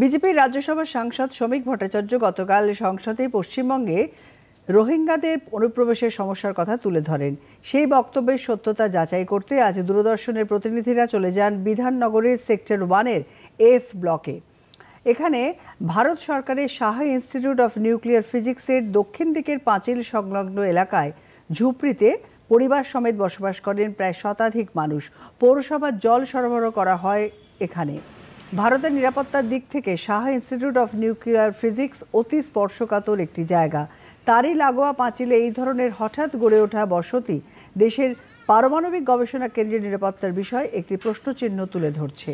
বিজেপির রাজ্যসভার সাংসদ শ্রমিক ভট্টাচার্য গতকাল সংসদে পশ্চিমবঙ্গে রোহিঙ্গাদের অনুপ্রবেশের সমস্যার কথা তুলে ধরেন। সেই বক্তব্যের সত্যতা যাচাই করতে আজ দূরদর্শনের প্রতিনিধিরা চলে যান বিধাননগরের সেক্টর 1-এর এফ ব্লকে। এখানে ভারত সরকারের শাহ ইনস্টিটিউট অফ নিউক্লিয়ার ফিজিক্সের দক্ষিণ দিকের পাঁচিল সংলগ্ন এলাকায় ঝুপড়িতে পরিবার সমেত বসবাস করেন প্রায় শতাধিক মানুষ। পৌরসভার জল সরবরাহ করা হয় এখানে। ভারতের নিরাপত্তার দিক থেকে Shah institute of nuclear physics অতি স্পর্শকাতর একটি জায়গা। তারই লাগোয়া পাঁচিলে এই ধরনের হঠাৎ গড়ে ওঠা বসতি দেশের পারমাণবিক গবেষণা কেন্দ্রের নিরাপত্তার বিষয়ে একটি প্রশ্নচিহ্ন তুলে ধরছে।